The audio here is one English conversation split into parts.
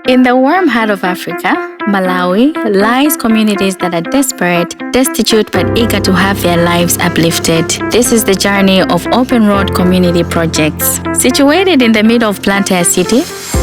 In the warm heart of Africa, Malawi, lies communities that are desperate, destitute but eager to have their lives uplifted. This is the journey of Open Road Community Projects. Situated in the middle of Blantyre city,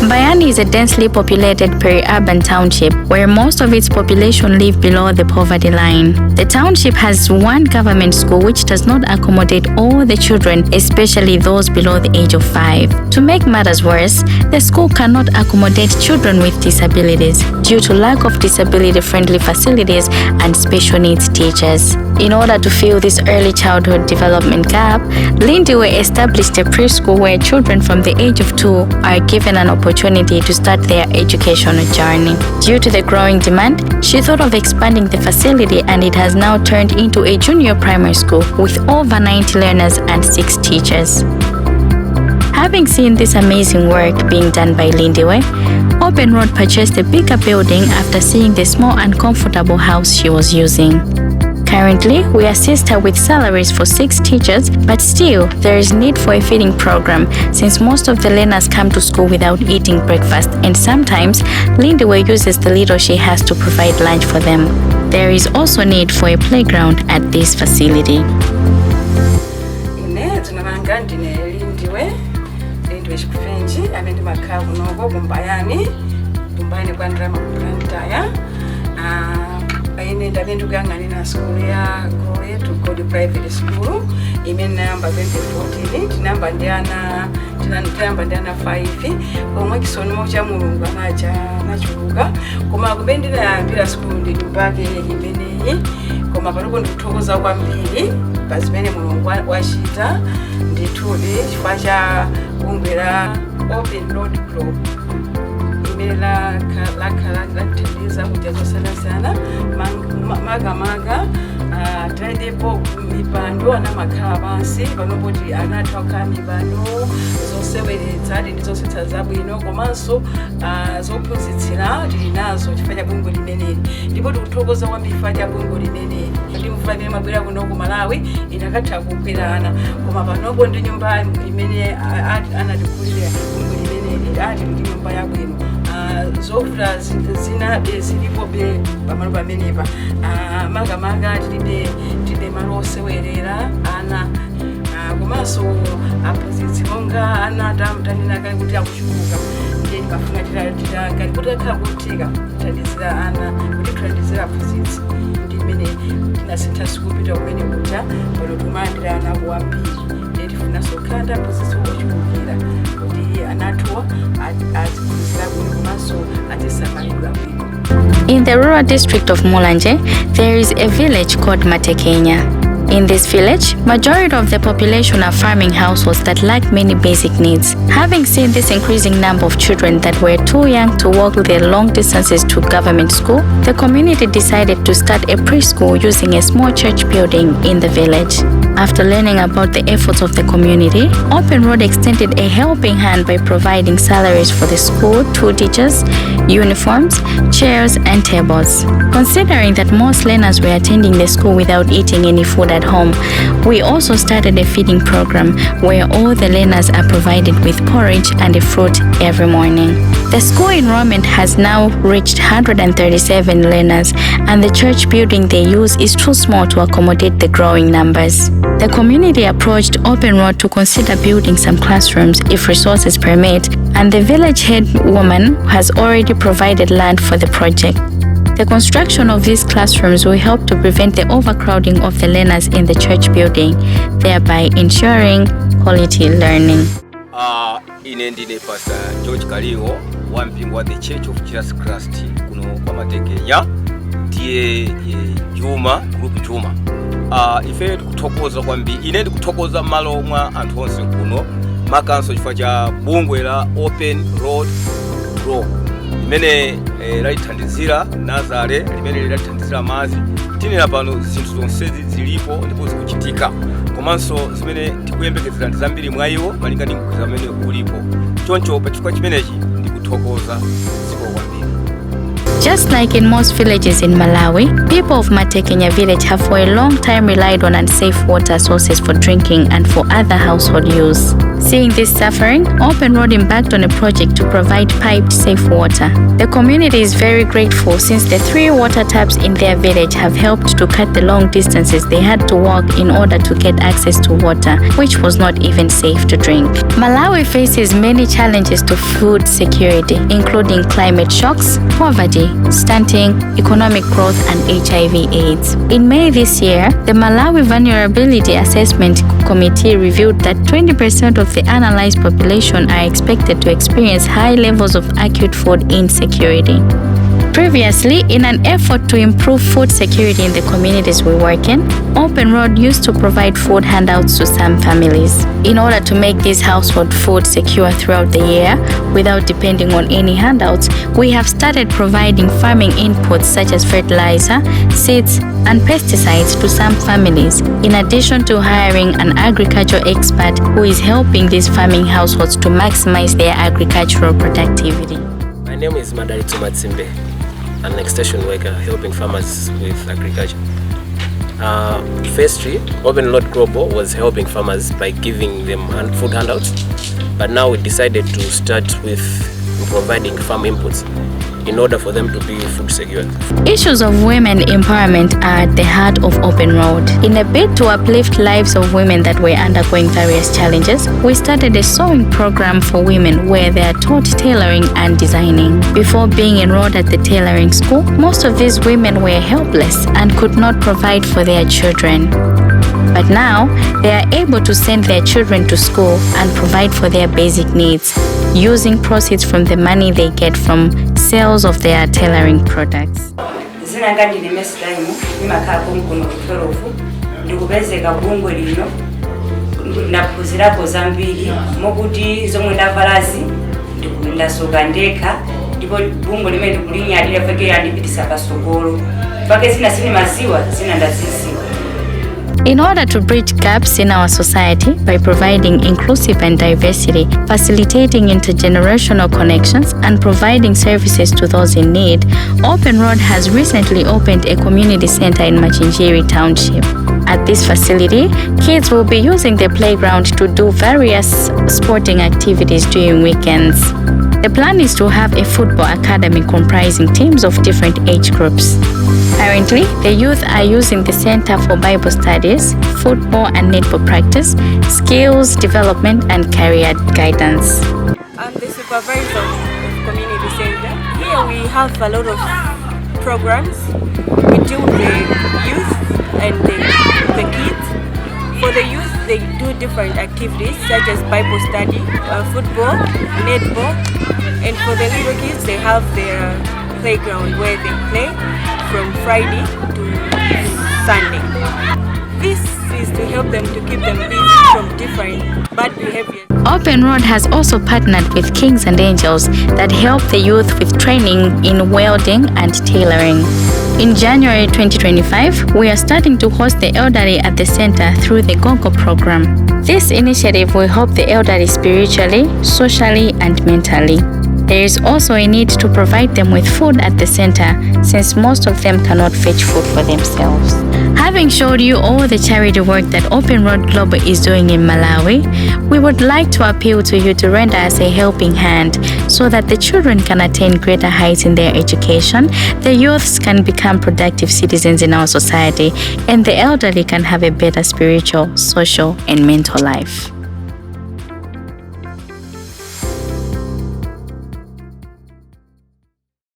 Bayani is a densely populated peri-urban township where most of its population live below the poverty line. The township has one government school which does not accommodate all the children, especially those below the age of 5. To make matters worse, the school cannot accommodate children with disabilities due to lack of disability-friendly facilities and special needs teachers. In order to fill this early childhood development gap, Blantyre established a preschool where children from the age of 2 are given an opportunity to start their educational journey. Due to the growing demand, she thought of expanding the facility, and it has now turned into a junior primary school with over 90 learners and 6 teachers. Having seen this amazing work being done by Blantyre, Open Road purchased a bigger building after seeing the small and comfortable house she was using. Currently, we assist her with salaries for 6 teachers, but still, there is need for a feeding program since most of the learners come to school without eating breakfast, and sometimes Blantyre uses the little she has to provide lunch for them. There is also need for a playground at this facility. Chikufenji amene makhala kunoko kumbayani kwa ndrama Blantyre. Ine ndamene kuyang'anira school ya Glory to God private school imene namba 2014 tinamba ndi ana 5 omwe chisomo cha Mulungu anachuluka koma kumene ndinayambira school ndi nyumbake imeneyi koma panopo ndikuthokoza kwambiri pa zimene Mulungu wachita ndithudi chifukwa cha kumbera Open Road Group imene lakuthandiza kuti azosiyana maga taidepo mipando anamakhala pansi panopoti anathoka mipando zoseweretsa ndi zosetsa zabwino komanso zophunzitsira tili nazo chifukwa cha bungwe limeneli ndipo tikuthokoza kwambiri chifukwa cha bungwe limeneli ndi mvula imene mabwera kuno ku Malawi inakatha kukwirana koma panopo ndi nyumba imene anatikulira bungwe limeneli ati ndi nyumba yabwino zofuna zina zilipo be pamalo pamenepa maga tilibe malo osewerera ana komanso aphunzitsi monga ana tamtanena kale kuti akuchuluka ndiye ndikafuna kali kuti akhala kutika kuthandizira ana kuti kuthandizira aphunzitsi ndi imene tinasintha sikupita kumene kucha pano kumayambira ana kuwambiri ndiye tifuna sokhala aphunzitsi ochulukira kuti anathuwa aziphunzira bwino komanso atisamalira bwino. In the rural district of Mulanje, there is a village called Matekenya. In this village, majority of the population are farming households that lack many basic needs. Having seen this increasing number of children that were too young to walk their long distances to government school, the community decided to start a preschool using a small church building in the village. After learning about the efforts of the community, Open Road extended a helping hand by providing salaries for the school, 2 teachers, uniforms, chairs, and tables. Considering that most learners were attending the school without eating any food at home, we also started a feeding program where all the learners are provided with porridge and a fruit every morning. The school enrollment has now reached 137 learners, and the church building they use is too small to accommodate the growing numbers. The community approached Open Road to consider building some classrooms if resources permit, and the village head woman has already provided land for the project. The construction of these classrooms will help to prevent the overcrowding of the learners in the church building, thereby ensuring quality learning. Ine ndine Pastor George Kaliwo wampingo wa The Church of Jesus Christ kuno kwa Matekenya ndiye Juma group Juma. Ife tikuthokoza kwambiri ine ndikuthokoza malo mwa anthu onse kuno makanso chifukwa cha bungwe la Open Road Group limene lalithandizira Nazare limene lalithandizira mazi tinena pano zinthu zonse zilipo ndipo zikuchitika komanso zimene tikuyembekezera ndi zambiri mwa iwo malinga ndi mkwiza amene ulipo choncho pa chifukwa chimenechi ndikuthokoza ziko kwambiri. Just like in most villages in Malawi, people of Matekenya village have for a long time relied on unsafe water sources for drinking and for other household use. Seeing this suffering, Open Road embarked on a project to provide piped safe water. The community is very grateful since the 3 water taps in their village have helped to cut the long distances they had to walk in order to get access to water, which was not even safe to drink. Malawi faces many challenges to food security, including climate shocks, poverty, stunting, economic growth, and HIV/AIDS. In May this year, the Malawi Vulnerability Assessment Committee revealed that 20% of the analyzed population are expected to experience high levels of acute food insecurity. Previously, in an effort to improve food security in the communities we work in, Open Road used to provide food handouts to some families. In order to make this household food secure throughout the year, without depending on any handouts, we have started providing farming inputs such as fertilizer, seeds, and pesticides to some families, in addition to hiring an agricultural expert who is helping these farming households to maximize their agricultural productivity. My name is Madaritu Matsimbe. I'm an extension worker helping farmers with agriculture. Firstly, Open Road Global was helping farmers by giving them food handouts, but now we decided to start with providing farm inputs in order for them to be food secure. Issues of women empowerment are at the heart of Open Road. In a bid to uplift lives of women that were undergoing various challenges, we started a sewing program for women where they are taught tailoring and designing. Before being enrolled at the tailoring school, most of these women were helpless and could not provide for their children. But now, they are able to send their children to school and provide for their basic needs, using proceeds from the money they get from sales of their tailoring products. In order to bridge gaps in our society by providing inclusive and diversity, facilitating intergenerational connections, and providing services to those in need, Open Road has recently opened a community center in Machinjiri Township. At this facility, kids will be using the playground to do various sporting activities during weekends. The plan is to have a football academy comprising teams of different age groups. Currently, the youth are using the center for Bible studies, football and netball practice, skills development, and career guidance. I'm the supervisor of community center. Here we have a lot of programs. We deal with the youth and the kids. For the youth, they do different activities such as Bible study, football, netball, and for the little kids, they have their playground where they play from Friday to Sunday. This is to help them to keep them busy from different bad behaviors. Open Road has also partnered with Kings and Angels that help the youth with training in welding and tailoring. In January 2025, we are starting to host the elderly at the center through the GOGO program. This initiative will help the elderly spiritually, socially, and mentally. There is also a need to provide them with food at the center, since most of them cannot fetch food for themselves. Having showed you all the charity work that Open Road Global is doing in Malawi, we would like to appeal to you to render us a helping hand so that the children can attain greater heights in their education, the youths can become productive citizens in our society, and the elderly can have a better spiritual, social, and mental life.